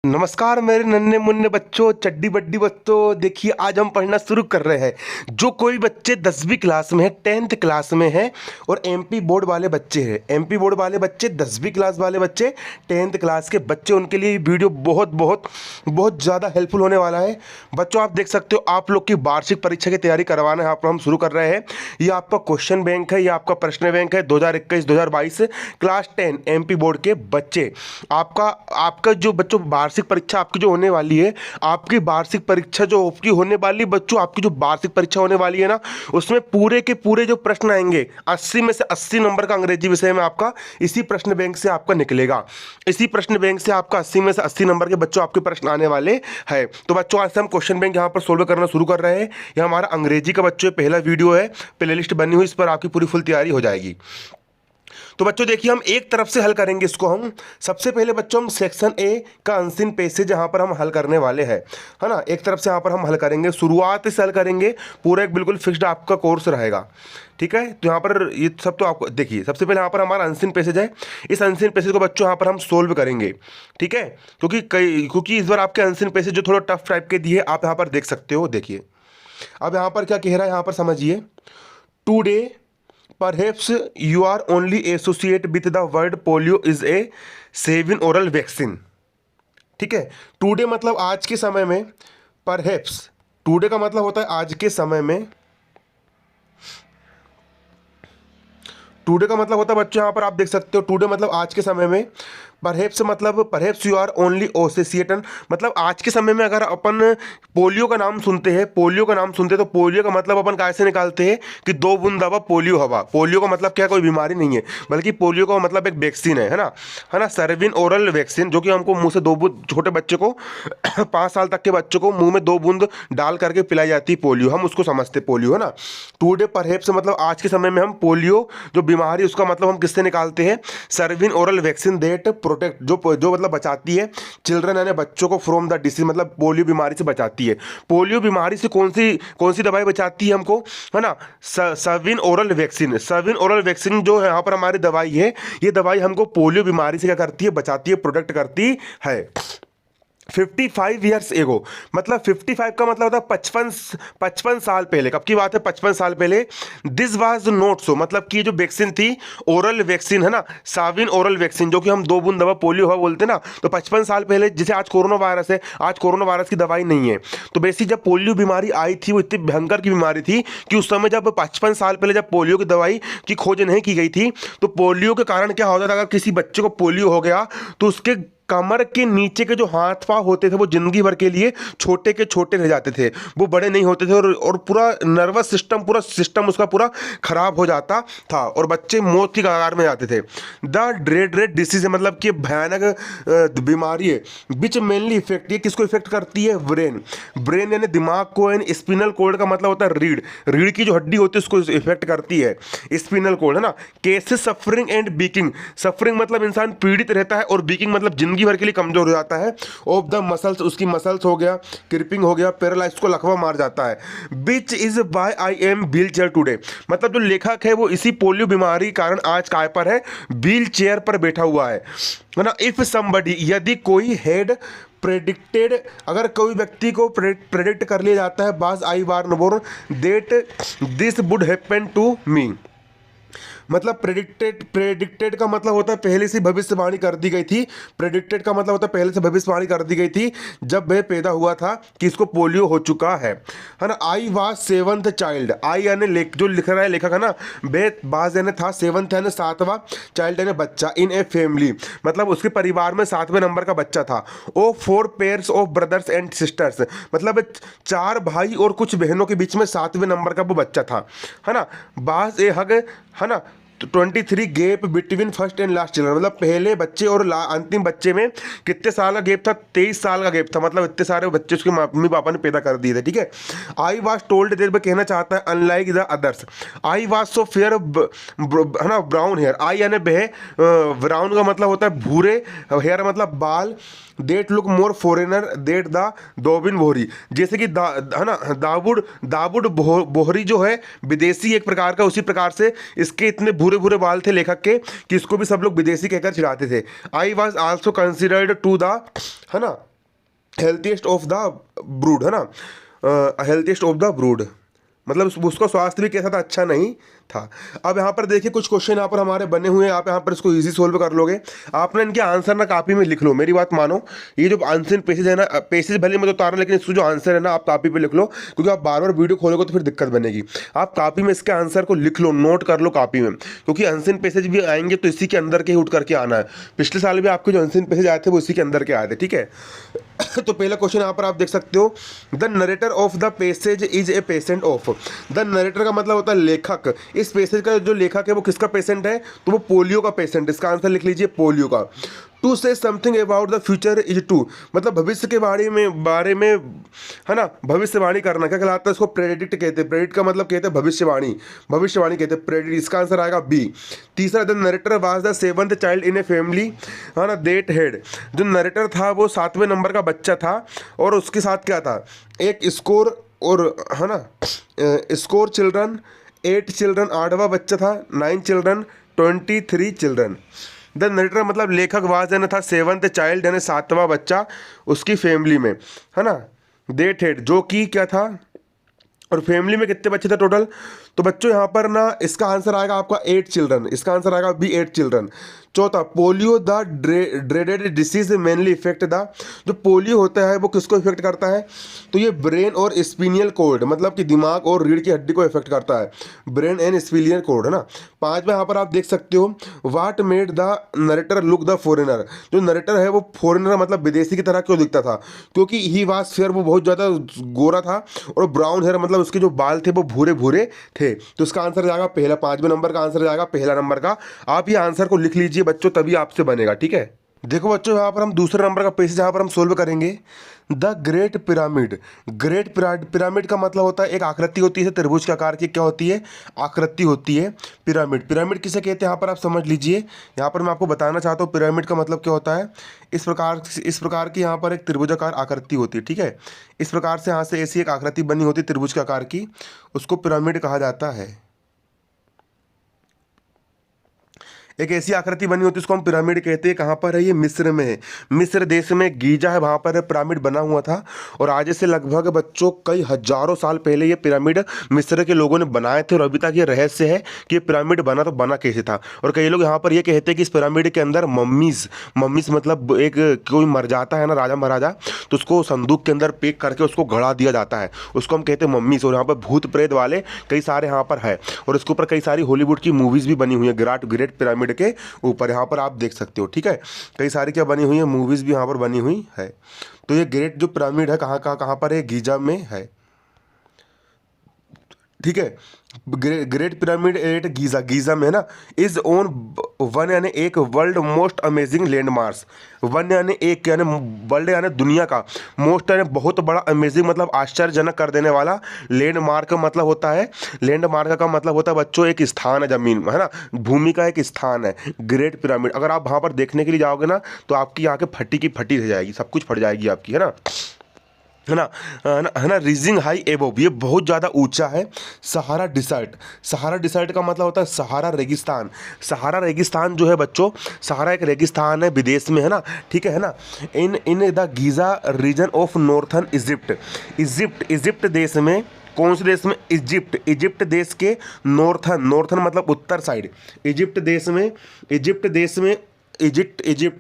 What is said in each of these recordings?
नमस्कार मेरे नन्हे मुन्ने बच्चों, चड्डी बड्डी बच्चों। देखिए आज हम पढ़ना शुरू कर रहे हैं। जो कोई बच्चे 10वीं क्लास में है, 10th क्लास में है और एमपी बोर्ड वाले बच्चे हैं, एमपी बोर्ड वाले बच्चे, 10वीं क्लास वाले बच्चे, 10th क्लास के बच्चे, उनके लिए ये वीडियो बहुत बहुत बहुत ज़्यादा हेल्पफुल होने वाला है। बच्चों आप देख सकते हो, आप लोग की वार्षिक परीक्षा की तैयारी करवाना है, आप हम शुरू कर रहे हैं। ये आपका क्वेश्चन बैंक है, ये आपका प्रश्न बैंक है 2021-2022 क्लास 10 एमपी बोर्ड के बच्चे। आपका जो बच्चों वार्षिक परीक्षा आपकी जो होने वाली है, आपकी वार्षिक परीक्षा जो आपकी होने वाली बच्चों, आपकी जो वार्षिक परीक्षा होने वाली है ना, उसमें पूरे के पूरे जो प्रश्न आएंगे 80 में से 80 नंबर का अंग्रेजी विषय में आपका इसी प्रश्न बैंक से आपका निकलेगा। इसी प्रश्न बैंक से आपका 80 में से 80 नंबर के बच्चों आपके प्रश्न आने वाले हैं। तो बच्चों आज से हम क्वेश्चन बैंक यहाँ पर सोल्व करना शुरू कर रहे हैं। यह हमारा अंग्रेजी का बच्चों पहला वीडियो है, प्ले लिस्ट बनी हुई, इस पर आपकी पूरी फुल तैयारी हो जाएगी। तो बच्चों देखिए, हम एक तरफ से हल करेंगे इसको। हम सबसे पहले बच्चों हम सेक्शन ए का अनसीन पैसेज यहाँ पर हम हल करने वाले हैं, है ना। एक तरफ से यहाँ पर हम हल करेंगे, शुरुआत से हल करेंगे, पूरा एक बिल्कुल फिक्स्ड आपका कोर्स रहेगा, ठीक है। तो यहाँ पर ये सब तो आपको देखिए, सबसे पहले यहाँ पर हमारा अनसीन पैसेज है। इस अनसीन पैसेज को बच्चों यहाँ पर हम सोल्व करेंगे, ठीक है। क्योंकि इस बार आपके अनसीन पैसेज जो थोड़ा टफ टाइप के दिए, आप यहाँ पर देख सकते हो। देखिए अब यहाँ पर क्या कह रहा है, यहाँ पर समझिए। Today Perhaps you are only associate with the word polio is a saving oral vaccine। ठीक है, टुडे मतलब आज के समय में, परहैप्स टुडे का मतलब होता है आज के समय में, टुडे का मतलब होता है बच्चों यहाँ पर आप देख सकते हो, टुडे मतलब आज के समय में। परहैप्स मतलब perhaps you are only associated, मतलब आज के समय में अगर अपन पोलियो का नाम सुनते हैं, पोलियो का नाम सुनते हैं तो पोलियो का मतलब अपन कैसे निकालते हैं कि 2 बूंद दवा पोलियो हवा। पोलियो का मतलब क्या, कोई बीमारी नहीं है, बल्कि पोलियो का मतलब एक वैक्सीन है ना, है ना। सर्विन ओरल वैक्सीन, जो कि हमको मुंह से 2 बूंद, छोटे बच्चे को 5 साल तक के बच्चों को मुंह में 2 बूंद डाल करके पिलाई जाती है पोलियो, हम उसको समझते पोलियो, है ना। टुडे परहैप्स मतलब आज के समय में हम पोलियो जो बीमारी, उसका मतलब हम किससे निकालते हैं, सर्विन ओरल वैक्सीन देट प्रोटेक्ट, जो मतलब बचाती है चिल्ड्रन यानी बच्चों को फ्रॉम द डिसीज, मतलब पोलियो बीमारी से बचाती है। पोलियो बीमारी से कौन सी दवाई बचाती है हमको, है ना, सर्विन ओरल वैक्सीन। सर्विन ओरल वैक्सीन जो है यहाँ पर हमारी दवाई है, ये दवाई हमको पोलियो बीमारी से क्या करती है, बचाती है, प्रोटेक्ट करती है। 55 ईयर्स एगो, मतलब 55 का मतलब होता है 55 साल पहले। कब की बात है, 55 साल पहले। दिस वाज नॉट सो, मतलब कि ये जो वैक्सीन थी ओरल वैक्सीन, है ना, साविन ओरल वैक्सीन, जो कि हम 2 बूंद दवा पोलियो हुआ बोलते हैं ना, तो 55 साल पहले, जैसे आज कोरोना वायरस है, आज कोरोना वायरस की दवाई नहीं है। तो बेसिक जब पोलियो बीमारी आई थी, वो इतनी भयंकर की बीमारी थी कि उस समय जब 55 साल पहले जब पोलियो की दवाई की खोज नहीं की गई थी, तो पोलियो के कारण क्या होता था, अगर किसी बच्चे को पोलियो हो गया तो उसके कमर के नीचे के जो हाथ पांव होते थे वो जिंदगी भर के लिए छोटे के छोटे रह जाते थे, वो बड़े नहीं होते थे, और पूरा नर्वस सिस्टम, पूरा सिस्टम उसका पूरा खराब हो जाता था और बच्चे मौत की कगार में जाते थे। द ड्रेड डिसीज, मतलब कि भयानक बीमारी है, विच मेनली इफेक्ट, ये किसको इफेक्ट करती है, ब्रेन यानी दिमाग को। एंड स्पिनल कोड का मतलब होता है रीढ़ की जो हड्डी होती है उसको इफेक्ट करती है, स्पिनल कोड, है ना। केसेस सफरिंग एंड वीकिंग, सफरिंग मतलब इंसान पीड़ित रहता है, और वीकिंग मतलब जिंदगी भर के लिए कमजोर हो जाता है। ऑफ द मसल्स, उसकी मसल्स हो गया, क्रिपिंग हो गया, पैरालाइज को लकवा मार जाता है। Which is why I am wheelchair today, मतलब जो लेखक है वो इसी पोलियो बीमारी के कारण आज काय पर है, व्हील चेयर पर बैठा हुआ है ना। इफ समबडी, यदि कोई हैड प्रेडिक्टेड, अगर कोई व्यक्ति को प्रेडिक्ट कर लिया जाता है, was I war nor that this would happen to me, मतलब प्रेडिक्टेड का मतलब होता है पहले से भविष्यवाणी कर दी गई थी। प्रेडिक्टेड का मतलब होता है पहले से भविष्यवाणी कर दी गई थी जब वह पैदा हुआ था कि इसको पोलियो हो चुका है ना। आई वाज 7th चाइल्ड, आई यानी जो लिख रहा है लेखक, है ना, वह बाज यानी था, 7th यानी 7वां, चाइल्ड यानी बच्चा, इन ए फैमिली मतलब उसके परिवार में 7वें नंबर का बच्चा था। ओ 4 pairs of brothers and sisters, मतलब 4 भाई और कुछ बहनों के बीच में 7वें नंबर का वो बच्चा था, है ना। बाज ए हग, है ना, तो 23 gap between first and last children, मतलब पहले बच्चे और अंतिम बच्चे में कितने साल का गैप था, 23 साल का गैप था, मतलब इतने सारे बच्चे उसके मम्मी पापा ने पैदा कर दिए थे, ठीक है। आई वाज टोल्ड, देर में कहना चाहता है, unlike the others, I was so fair, है ना, ब्राउन हेयर, आई यानी बह, ब्राउन का मतलब होता है भूरे, हेयर मतलब बाल, that look more foreigner that the दोबिन बोहरी, जैसे कि है ना, दावुड बोहरी जो है विदेशी एक प्रकार का, उसी प्रकार से इसके इतने भूरे भूरे बाल थे लेखक के कि इसको भी सब लोग विदेशी कहकर चिढ़ाते थे। I was also considered to the, है ना, हेल्थीएस्ट ऑफ द ब्रूड, है ना, हेल्थीएस्ट ऑफ द ब्रूड, मतलब उसका स्वास्थ्य भी कैसा था, अच्छा नहीं था। अब यहाँ पर देखिए कुछ क्वेश्चन यहाँ पर हमारे बने हुए हैं, आप यहाँ पर इसको इजी सोल्व कर लोगे। आपने इनके आंसर ना कॉपी में लिख लो, मेरी बात मानो, ये जो आंसर पेजेज है ना, पेजेज भले मैं तो उतार, लेकिन इसको जो आंसर है ना आप कॉपी पे लिख लो, क्योंकि आप बार बार वीडियो खोलोगे तो फिर दिक्कत बनेगी। आप कॉपी में इसके आंसर को लिख लो, नोट कर लो कॉपी में, क्योंकि अनसीन पेजेज भी आएंगे तो इसी के अंदर के ही उठ करके आना है। पिछले साल भी आपके जो अनसीन पेजेज आए थे वो इसी के अंदर के आए थे, ठीक है। तो पहला क्वेश्चन यहाँ पर आप देख सकते हो, the narrator of the passage is a patient of. The narrator का मतलब होता है लेखक, इस पैसेज का जो लेखक है वो किसका पेशेंट है, तो वो पोलियो का पेशेंट, इसका आंसर लिख लीजिए पोलियो का। To say something about the future is to, मतलब भविष्य के बारे में है ना, भविष्यवाणी करना क्या कहलाता है, इसको प्रेडिक्ट कहते हैं। प्रेडिक्ट का मतलब कहते हैं भविष्यवाणी, भविष्यवाणी कहते हैं प्रेडिक्ट, इसका आंसर आएगा बी। तीसरा, the narrator was the seventh child in a family, है ना, देट हेड, जो नरेटर था वो 7वें नंबर का बच्चा था, और उसके साथ क्या था, एक स्कोर, और है ना, स्कोर चिल्ड्रन, 8 चिल्ड्रन, 8वां बच्चा था, 9 चिल्ड्रन, 23 चिल्ड्रन। द नरेटर मतलब लेखक वाज यानी था 7th चाइल्ड यानी 7वां बच्चा उसकी फैमिली में, है ना, देट हेड जो कि क्या था, और फैमिली में कितने बच्चे थे टोटल, तो बच्चों यहाँ पर ना इसका आंसर आएगा आपका 8 चिल्ड्रन, इसका आंसर आएगा बी 8 चिल्ड्रन। चौथा, polio the dreaded disease mainly effect the, जो पोलियो होता है वो किसको इफेक्ट करता है, तो ये ब्रेन और स्पिनियल कॉर्ड, मतलब कि दिमाग और रीढ़ की हड्डी को इफेक्ट करता है, ब्रेन एंड स्पिनियल कॉर्ड, है ना। पांचवा यहाँ पर आप देख सकते हो, what made the narrator look the foreigner, जो नरेटर है वो फॉरेनर मतलब विदेशी की तरह क्यों दिखता था, क्योंकि ही वाज फेयर, वो बहुत ज़्यादा गोरा था, और ब्राउन हेयर मतलब उसके जो बाल थे वो भूरे भूरे थे। तो इसका आंसर जाएगा पहला, 5वें नंबर का आंसर जाएगा पहला नंबर का। आप ये आंसर को लिख लीजिए बच्चों, तभी आपसे बनेगा, ठीक है। देखो बच्चों यहाँ पर हम दूसरे नंबर का पेज जहाँ पर हम सोल्व करेंगे, the great pyramid. Great pyramid का मतलब होता है एक आकृति होती है त्रिभुज के आकार की, क्या होती है, आकृति होती है पिरामिड। पिरामिड किसे कहते हैं यहाँ पर आप समझ लीजिए, यहाँ पर मैं आपको बताना चाहता हूँ पिरामिड का मतलब क्या होता है। इस प्रकार की यहाँ पर एक त्रिभुजाकार आकृति होती है, ठीक है, इस प्रकार से यहाँ से ऐसी एक आकृति बनी होती है त्रिभुज के आकार की, उसको पिरामिड कहा जाता है। एक ऐसी आकृति बनी होती है उसको हम पिरामिड कहते हैं। कहाँ पर है ये, मिस्र में है, मिस्र देश में गीजा है, वहाँ पर पिरामिड बना हुआ था, और आज से लगभग बच्चों कई हजारों साल पहले ये पिरामिड मिस्र के लोगों ने बनाए थे, और अभी तक ये रहस्य है कि ये पिरामिड बना तो बना कैसे था। और कई लोग यहाँ पर ये कहते हैं कि इस पिरामिड के अंदर मम्मीज मतलब एक कोई मर जाता है ना राजा महाराजा, तो उसको संदूक के अंदर पैक करके उसको गड़ा दिया जाता है, उसको हम कहते हैं मम्मीज। और यहाँ पर भूत प्रेत वाले कई सारे यहाँ पर है, और इसके ऊपर कई सारी हॉलीवुड की मूवीज भी बनी हुई है ग्रेट पिरामिड के ऊपर, यहाँ पर आप देख सकते हो, ठीक है। कई सारी क्या बनी हुई है, मूवीज भी यहाँ पर बनी हुई है। तो ये ग्रेट जो पिरामिड है कहाँ पर है, गीजा में है, ठीक है। ग्रेट पिरामिड एट गीजा में है ना, इज ओन वन यानी एक world most amazing landmarks, one यानी एक यानी वर्ल्ड यानी दुनिया का, मोस्ट यानी बहुत बड़ा, अमेजिंग मतलब आश्चर्यजनक कर देने वाला, लैंडमार्क का मतलब होता है, लैंडमार्क का मतलब होता है बच्चों एक स्थान है, जमीन है ना, भूमि का एक स्थान है ग्रेट पिरामिड। अगर आप वहाँ पर देखने के लिए जाओगे ना तो आपकी आंखें फटी की फटी रह जाएगी, सब कुछ फट जाएगी आपकी, है ना, है ना, है ना। रीजिंग हाई एबोव, ये बहुत ज़्यादा ऊंचा है। सहारा डिसर्ट, सहारा डिसर्ट का मतलब होता है सहारा रेगिस्तान। सहारा रेगिस्तान जो है बच्चों, सहारा एक रेगिस्तान है विदेश में, है ना, ठीक है ना। In the Giza region of northern Egypt, Egypt देश में, कौन से देश में, इजिप्ट देश के नॉर्थन मतलब उत्तर साइड, इजिप्ट देश में इजिप्ट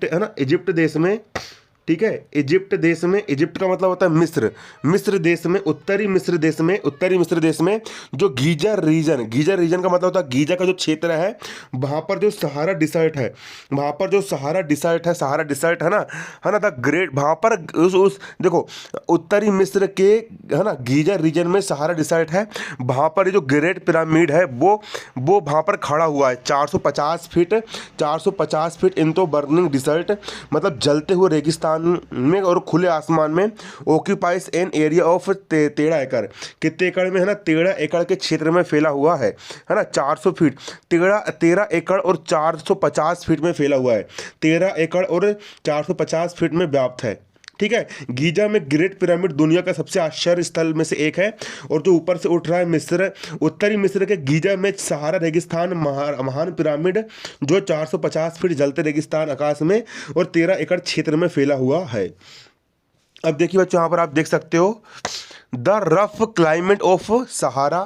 है ना, इजिप्ट देश में, ठीक है, इजिप्ट देश में, इजिप्ट का मतलब होता है मिस्र देश में, उत्तरी मिस्र देश में जो गीजर रीजन का मतलब होता है गीजा का जो क्षेत्र है, वहाँ पर जो सहारा डिसर्ट है, सहारा डिसर्ट है ना, द ग्रेट, वहाँ पर उस देखो उत्तरी मिस्र के, है ना, गीजर रीजन में सहारा डिसर्ट है, वहाँ पर जो ग्रेट पिरामिड है वो वहाँ पर खड़ा हुआ है 450 फीट इन तो बर्निंग डिसर्ट, मतलब जलते हुए रेगिस्तान में और खुले आसमान में, ऑक्यूपाइज एन एरिया ऑफ 13 एकड़, कितने एकड़ में, है ना, 13 एकड़ के क्षेत्र में फैला हुआ है ना, 400 फीट, 13 एकड़ और 450 फीट में फैला हुआ है, 13 एकड़ और 450 फीट में व्याप्त है, ठीक है। गीजा में ग्रेट पिरामिड दुनिया का सबसे आश्चर्य स्थल में से एक है, और जो ऊपर से उठ रहा है मिस्र, उत्तरी मिस्र के गीजा में सहारा रेगिस्तान महान पिरामिड जो 450 फीट जलते रेगिस्तान आकाश में और 13 एकड़ क्षेत्र में फैला हुआ है। अब देखिए बच्चों, यहाँ पर आप देख सकते हो the rough climate of Sahara.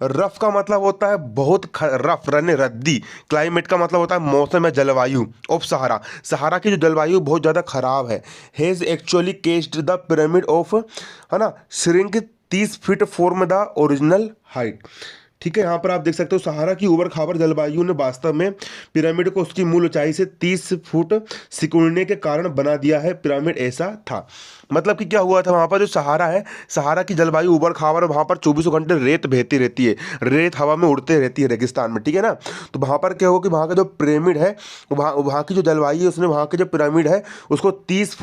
Rough का मतलब होता है बहुत रफ, रने रद्दी। क्लाइमेट का मतलब होता है मौसम या जलवायु। ऑफ सहारा, सहारा की जो जलवायु बहुत ज़्यादा खराब है। Has actually केस्ड the pyramid of, है ना, shrink 30 feet form the original height. ठीक है, यहाँ पर आप देख सकते हो सहारा की उबड़ खाबड़ जलवायु ने वास्तव में पिरामिड को उसकी मूल ऊंचाई से 30 फुट सिकुड़ने के कारण बना दिया है। पिरामिड ऐसा था, मतलब कि क्या हुआ था वहाँ पर जो सहारा है, सहारा की जलवायु उबड़ खाबड़, वहाँ पर 24 घंटे रेत बहती रहती है, रेत हवा में उड़ते रहती है रेगिस्तान में, ठीक है ना। तो वहाँ पर क्या होगा कि वहाँ का जो पिरामिड है, वहाँ की जो जलवायु है, उसने वहाँ के जो पिरामिड है उसको 30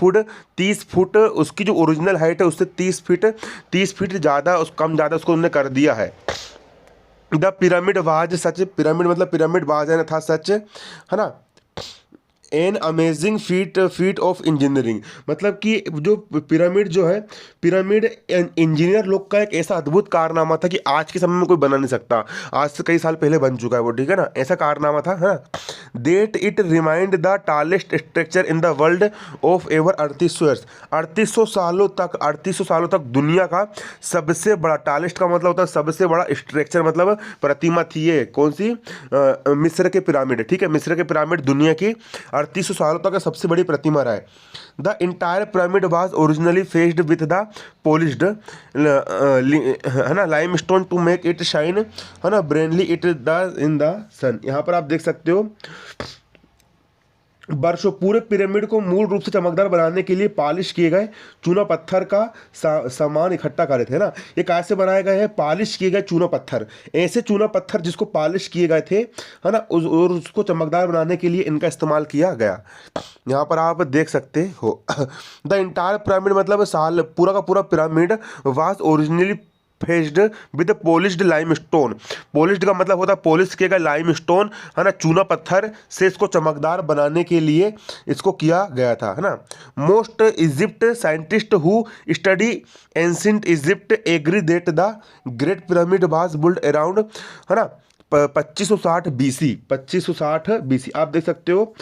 फुट उसकी जो ओरिजिनल हाइट है उससे 30 फीट ज़्यादा, उस कम ज़्यादा उसको उन्होंने कर दिया है। The pyramid was such, pyramid मतलब पिरामिड वाज है ना, था सच, है ना, an amazing feet of engineering. मतलब कि जो पिरामिड जो है, पिरामिड इंजीनियर लोग का एक ऐसा अद्भुत कारनामा था कि आज के समय में कोई बना नहीं सकता। आज से कई साल पहले बन चुका है वो, ठीक है ना, ऐसा कारनामा था, है ना। That it remind the tallest structure in the world of ever 3800 years. 3800 सालों तक दुनिया का सबसे बड़ा, टालेस्ट का मतलब होता है सबसे बड़ा स्ट्रक्चर, मतलब प्रतिमा थी ये कौन सी, मिस्र के पिरामिड, ठीक है, मिस्र के पिरामिड दुनिया की 3800 सालों तक का सबसे बड़ी प्रतिमा रहा है। The entire pyramid was originally faced with the polished, है ना, limestone to make it shine, है ना, brilliantly it the in the sun. यहाँ पर आप देख सकते हो वर्षों पूरे पिरामिड को मूल रूप से चमकदार बनाने के लिए पॉलिश किए गए चूना पत्थर का सामान इकट्ठा करे थे ना। ये कैसे बनाए गए हैं, पॉलिश किए गए चूना पत्थर, ऐसे चूना पत्थर जिसको पॉलिश किए गए थे, है ना, और उसको चमकदार बनाने के लिए इनका इस्तेमाल किया गया। यहाँ पर आप देख सकते हो द इंटायर पिरामिड मतलब साल पूरा का पूरा pyramid was originally faced with polished lime stone. Polished का मतलब होता है पॉलिश किया गया लाइम स्टोन, है ना, चूना पत्थर से इसको चमकदार बनाने के लिए इसको किया गया था, है ना। Most Egypt scientist who study ancient Egypt agree that the great pyramid was built around, है ना, 2560 BC, 2560 BC। आप देख सकते हो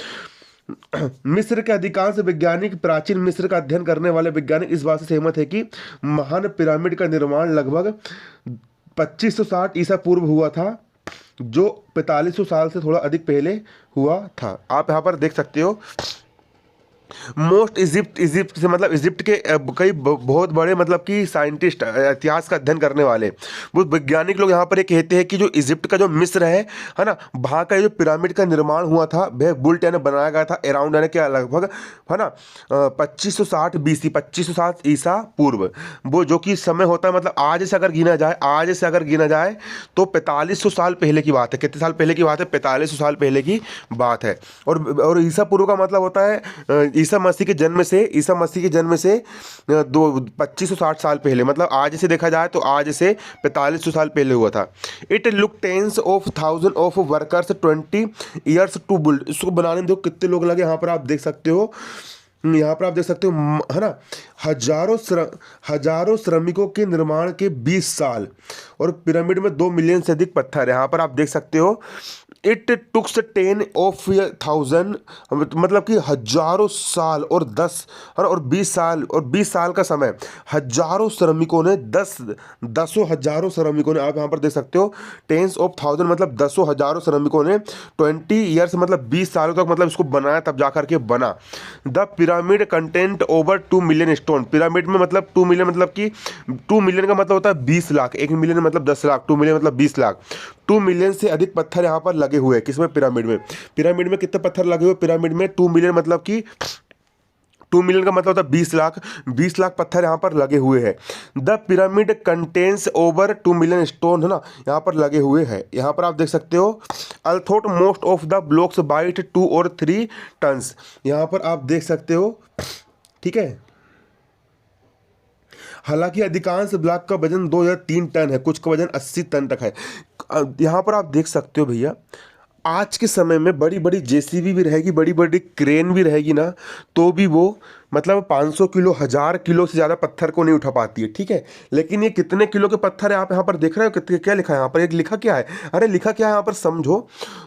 मिस्र के अधिकांश वैज्ञानिक, प्राचीन मिस्र का अध्ययन करने वाले वैज्ञानिक इस बात से सहमत है कि महान पिरामिड का निर्माण लगभग 2560 ईसा पूर्व हुआ था, जो 4500 साल से थोड़ा अधिक पहले हुआ था। आप यहाँ पर देख सकते हो मोस्ट इजिप्ट से मतलब इजिप्ट के कई बहुत बड़े मतलब कि साइंटिस्ट, इतिहास का अध्ययन करने वाले वो वैज्ञानिक लोग यहाँ पर ये कहते हैं कि जो इजिप्ट का जो मिस्र है ना, वहाँ का जो पिरामिड का निर्माण हुआ था वह बुल्ट यानी बनाया गया था अराउंड यानी क्या लगभग, है ना, 2560 BC, 2560 ईसा पूर्व। वो जो कि समय होता है मतलब आज से अगर गिना जाए तो 4500 साल पहले की बात है। कितने साल पहले की बात है, 4500 साल पहले की बात है। और ईसा पूर्व का मतलब होता है ईसा मसीह के जन्म से 2560 साल पहले, मतलब आज से देखा जाए तो आज से 4500 साल पहले हुआ था। It look tens of thousand of workers 20 years to build. इसको बनाने में देखो कितने लोग लगे, यहाँ पर आप देख सकते हो, है ना, हजारों श्रमिकों के निर्माण के 20 साल, और पिरामिड में 2 मिलियन से अधिक पत्थर। यहाँ पर आप देख सकते हो इट टुक्स 10,000 मतलब कि हजारों साल और 20 साल का समय, हजारों श्रमिकों ने दसों हजारों श्रमिकों ने, आप यहाँ पर देख सकते हो 10,000 मतलब दसों हजारों श्रमिकों ने 20 ईयर्स मतलब 20 सालों तक मतलब इसको बनाया, तब जाकर के बना। The pyramid content over 2 million stone. Pyramid में मतलब 2 मिलियन मतलब कि 2 मिलियन का मतलब होता है 20 लाख, 1 मिलियन मतलब 10 लाख, 2 मिलियन मतलब 20 लाख। 2 मिलियन से अधिक पत्थर यहाँ पर लगे हुए हैं। किसमें, पिरामिड में कितने पत्थर लगे हुए, पिरामिड में 2 मिलियन मतलब कि 2 मिलियन का मतलब होता है 20 लाख पत्थर यहाँ पर लगे हुए हैं। The pyramid contains over 2 million stone, है ना, यहाँ पर लगे हुए हैं। यहाँ पर आप देख सकते हो although most of the blocks weight 2 और 3 टन्स। यहाँ पर आप देख सकते हो, ठीक है, हालांकि अधिकांश ब्लॉक का वजन 2 या 3 टन है, कुछ का वजन 80 टन तक है। यहाँ पर आप देख सकते हो भैया, आज के समय में बड़ी बड़ी जेसीबी भी रहेगी, बड़ी बड़ी क्रेन भी रहेगी ना, तो भी वो मतलब 500 किलो 1000 किलो से ज़्यादा पत्थर को नहीं उठा पाती है, ठीक है। लेकिन ये कितने किलो के पत्थर है आप यहाँ पर देख रहे हो, कितने, क्या लिखा है यहाँ पर, एक लिखा क्या है, अरे लिखा क्या है यहाँ पर समझो,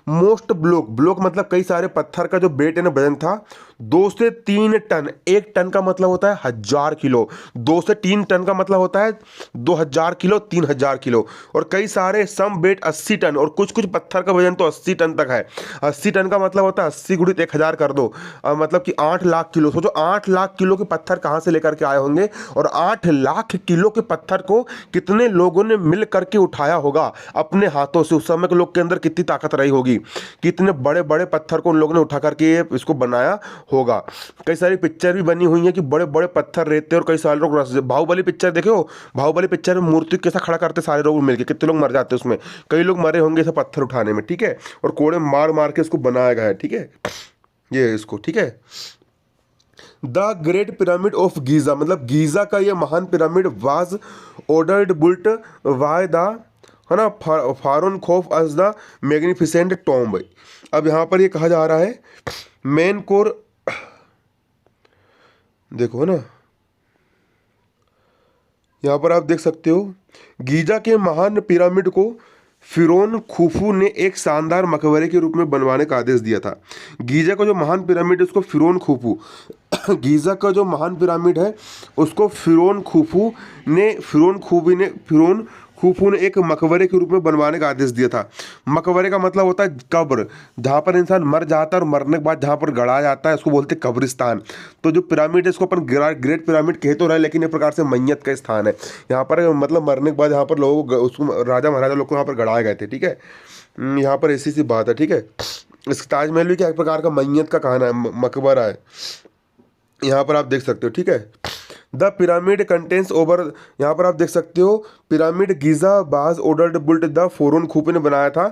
मोस्ट ब्लॉक मतलब कई सारे पत्थर का जो वेट है ना, वजन था 2 से 3 टन, 1 टन का मतलब होता है 1000 किलो, 2 से 3 टन का मतलब होता है 2000 किलो, 3000 किलो। और कई सारे सम वेट 80 टन, और कुछ कुछ पत्थर का वजन तो 80 टन तक है। 80 टन का मतलब होता है 80 गुणित 1000 कर दो, मतलब कि 8 लाख किलो। सोचो 8 लाख किलो के पत्थर कहाँ से लेकर के आए होंगे, और 8 लाख किलो के पत्थर को कितने लोगों ने मिल करके उठाया होगा अपने हाथों से। उस समय के लोग के अंदर कितनी ताकत रही होगी, कितने बड़े बड़े पत्थर को उन लोगों ने उठा करके इसको बनाया होगा। कई सारी पिक्चर भी बनी हुई है कि बड़े बड़े पत्थर रहते हैं और कई सारे लोग बाहुबली पिक्चर देखे हो, बाहुबली पिक्चर में मूर्ति कैसा खड़ा करते सारे लोग मिलकर, कितने लोग मर जाते हैं उसमें, कई लोग मरे होंगे ऐसा पत्थर उठाने में, ठीक है, और कोड़े मार मार के इसको बनाया गया है, ठीक है, ये इसको, ठीक है। The great pyramid of Giza, मतलब गीजा का ये महान pyramid was ordered built by the, है ना, pharaoh Khufu as the magnificent tomb. अब यहाँ पर ये कहा जा रहा है मेन कोर, देखो ना, यहाँ पर आप देख सकते हो गीजा के महान पिरामिड को फिरौन खुफू ने एक शानदार मकबरे के रूप में बनवाने का आदेश दिया था। गीजा का जो महान पिरामिड है उसको फिरौन खुफू गीजा का जो महान पिरामिड है उसको फिरौन खुफू ने एक मकबरे के रूप में बनवाने का आदेश दिया था। मकबरे का मतलब होता है कब्र, जहाँ पर इंसान मर जाता है और मरने के बाद जहाँ पर गड़ा जाता है उसको बोलते हैं कब्रिस्तान। तो जो पिरामिड है इसको अपन ग्रेट पिरामिड कह तो रहे, लेकिन एक प्रकार से मैयत का स्थान है। यहाँ पर मतलब मरने के बाद यहाँ पर लोगों को, उसको राजा महाराजा लोग को यहाँ पर गड़ाए गए थे, ठीक है। यहाँ पर ऐसी सी बात है, ठीक है। इस ताजमहल भी क्या एक प्रकार का मैयत का कहना है, मकबरा है, यहाँ पर आप देख सकते हो, ठीक है। द पिरामिड कंटेंस ओवर, यहाँ पर आप देख सकते हो pyramid Giza was ordered built the pharaoh Khufu ने बनाया था।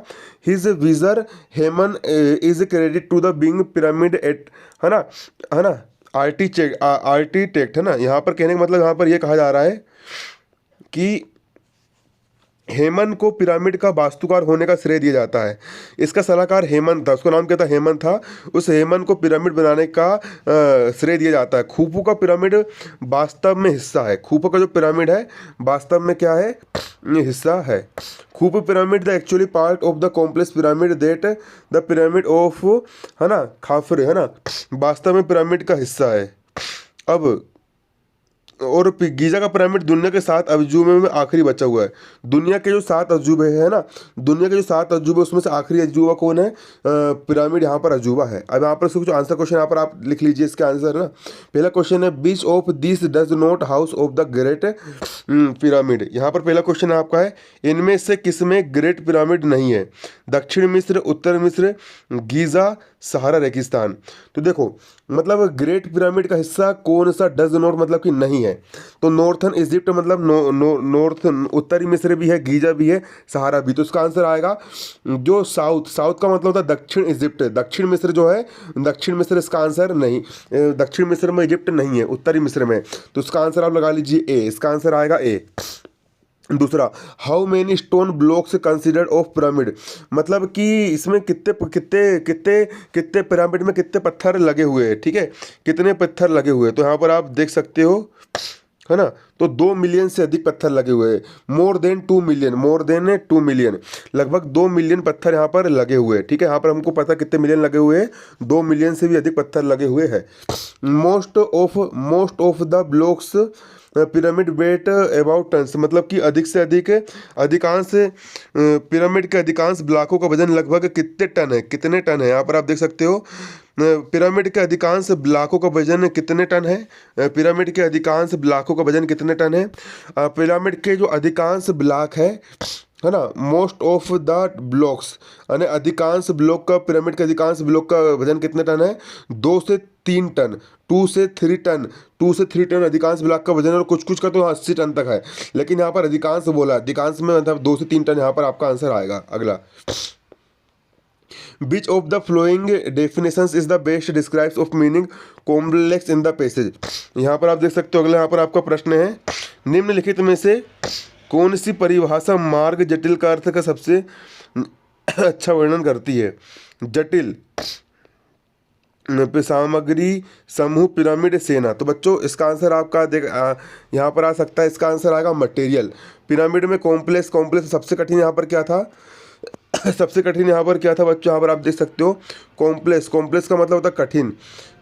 His vizier Hemon is credit to the being pyramid at, है ना, आर्किटेक्ट, है ना। यहाँ पर कहने का मतलब यहाँ पर यह कहा जा रहा है कि हेमन को पिरामिड का वास्तुकार होने का श्रेय दिया जाता है। इसका सलाहकार हेमन था, उसका नाम क्या था, हेमन था। उस हेमन को पिरामिड बनाने का श्रेय दिया जाता है। खूफू का पिरामिड वास्तव में हिस्सा है, खूफू का जो पिरामिड है वास्तव में क्या है, हिस्सा है। खूफू pyramid the actually part of the complex pyramid that the pyramid of, है ना, खाफरे, है ना, वास्तव में पिरामिड का हिस्सा है। अब और गीजा का पिरामिड दुनिया के 7 अजूबे में आखिरी बचा हुआ है। दुनिया के जो 7 अजूबे है ना, दुनिया के जो 7 अजूबे उसमें से आखिरी अजूबा कौन है, पिरामिड यहाँ पर अजूबा है। अब यहाँ पर इसको कुछ आंसर क्वेश्चन यहाँ पर आप लिख लीजिए इसके आंसर, है ना। पहला क्वेश्चन है which of this does not house of the great pyramid. यहाँ पर पहला क्वेश्चन आपका है इनमें से किसमें ग्रेट पिरामिड नहीं है, दक्षिण मिस्र, उत्तर मिस्र, गीजा, सहारा रेगिस्तान। तो देखो मतलब ग्रेट पिरामिड का हिस्सा कौन सा डज नॉट मतलब कि नहीं है, तो नॉर्थन इजिप्ट मतलब नॉर्थ, उत्तरी मिस्र भी है, गीजा भी है, सहारा भी। तो इसका आंसर आएगा जो साउथ का मतलब होता है दक्षिण इजिप्ट, दक्षिण मिस्र जो है, दक्षिण मिस्र इसका आंसर नहीं, दक्षिण मिस्र में इजिप्ट नहीं है, उत्तरी मिस्र में। तो इसका आंसर आप लगा लीजिए ए, इसका आंसर आएगा ए। दूसरा, how many stone blocks considered of pyramid, मतलब कि इसमें कितने कितने कितने कितने पिरामिड में कितने पत्थर लगे हुए हैं, ठीक है, कितने पत्थर लगे हुए हैं। तो यहाँ पर आप देख सकते हो, है ना, तो 2 मिलियन से अधिक पत्थर लगे हुए हैं, मोर देन 2 मिलियन, लगभग 2 मिलियन पत्थर यहाँ पर लगे हुए हैं, ठीक है। यहाँ पर हमको पता कितने मिलियन लगे हुए हैं, 2 मिलियन से भी अधिक पत्थर लगे हुए हैं। Most of the blocks pyramid weight about tons, मतलब कि अधिक से अधिक, अधिकांश पिरामिड के अधिकांश ब्लॉकों का वजन लगभग कितने टन है। यहाँ पर आप देख सकते हो पिरामिड के अधिकांश ब्लॉकों का वजन कितने टन है, पिरामिड के अधिकांश ब्लॉकों का वजन कितने टन है। पिरामिड के जो अधिकांश ब्लॉक है ना, मोस्ट ऑफ द ब्लॉक्स, यानी अधिकांश ब्लॉक का, पिरामिड के अधिकांश ब्लॉक का वजन कितने टन है, 2 से 3 टन, 2 से 3 टन अधिकांश ब्लॉक का वजन, और कुछ कुछ का तो 80 टन तक है, लेकिन यहाँ पर अधिकांश बोला, अधिकांश में मतलब 2 से 3 टन यहाँ पर आपका आंसर आएगा। अगला, Which of the following definitions is the best describes of meaning complex in the passage। यहाँ पर आप देख सकते हो, अगला यहाँ पर आपका प्रश्न है निम्नलिखित में से कौन सी परिभाषा मार्ग जटिल का अर्थ का सबसे अच्छा वर्णन करती है। जटिल, सामग्री, समूह, पिरामिड, सेना। तो बच्चों इसका आंसर आपका यहाँ पर आ सकता है, इसका आंसर आएगा मटेरियल। पिरामिड में कॉम्प्लेक्स सबसे कठिन यहाँ पर क्या था, सबसे कठिन यहाँ पर क्या था बच्चों, यहाँ पर आप देख सकते हो कॉम्प्लेक्स का मतलब होता है कठिन,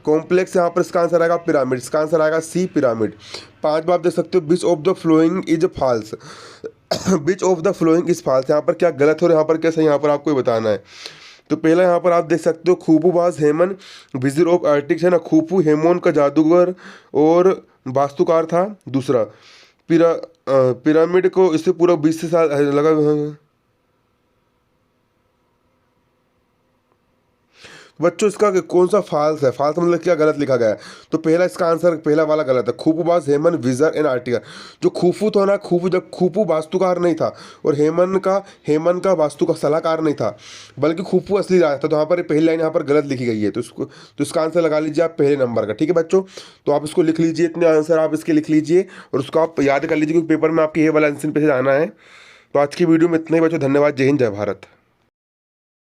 कॉम्प्लेक्स यहाँ पर इसका आंसर आएगा पिरामिड, इसका आंसर आएगा सी पिरामिड। 5 बार आप देख सकते हो which of the following is false, which of the following is false, यहाँ पर क्या गलत हो और यहाँ पर क्या सही, यहाँ पर आपको बताना है। तो पहला यहाँ पर आप देख सकते हो खूफूबाज हेमन विजिर ऑफ आर्टिक्स है ना, खूफू हेमोन का जादूगर और वास्तुकार था। दूसरा पिरामिड को इससे पूरा 20 साल लगा। बच्चों इसका कौन सा फाल्स है, फाल्स मतलब क्या गलत लिखा गया है। तो पहला इसका आंसर पहला वाला गलत है, खूफूबाज हेमन विजर एंड आर्टिकर। जो खूफू था ना, खूफू जब खूफू वास्तुकार नहीं था और हेमन का वास्तु का सलाहकार नहीं था, बल्कि खूफू असली राजा था। तो यहाँ पर पहली लाइन यहाँ पर गलत लिखी गई है, तो इसका आंसर लगा लीजिए आप पहले नंबर का। ठीक है बच्चों, तो आप इसको लिख लीजिए, इतने आंसर आप इसके लिख लीजिए और उसको आप याद कर लीजिए, क्योंकि पेपर में आपके ये वाला आंसर पे से आना है। तो आज की वीडियो में इतना ही बच्चों, धन्यवाद, जय हिंद जय भारत।